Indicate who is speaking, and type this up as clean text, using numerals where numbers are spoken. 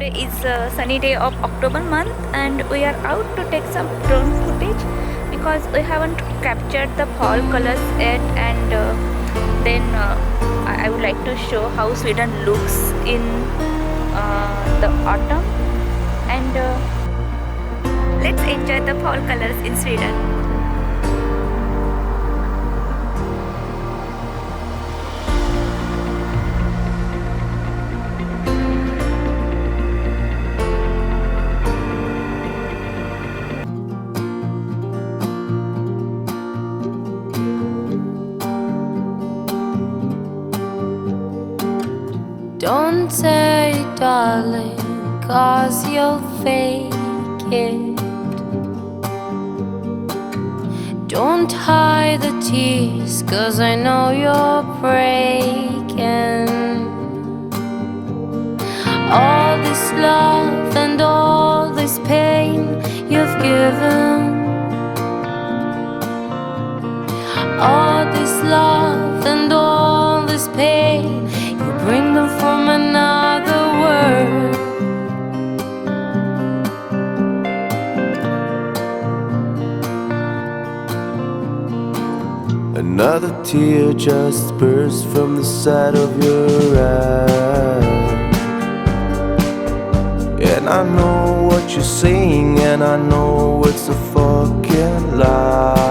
Speaker 1: Today is a sunny day of October month and we are out to take some drone footage because we haven't captured the fall colors yet, and then I would like to show how Sweden looks in the autumn, and let's enjoy the fall colors in Sweden.
Speaker 2: Don't say darling, 'cause you'll fake it. Don't hide the tears, 'cause I know you're breaking. All this love and all this pain you've given, all this love and all this pain, you bring them from another world.
Speaker 3: Another tear just burst from the side of your eye. And I know what you're saying, and I know it's a fucking lie.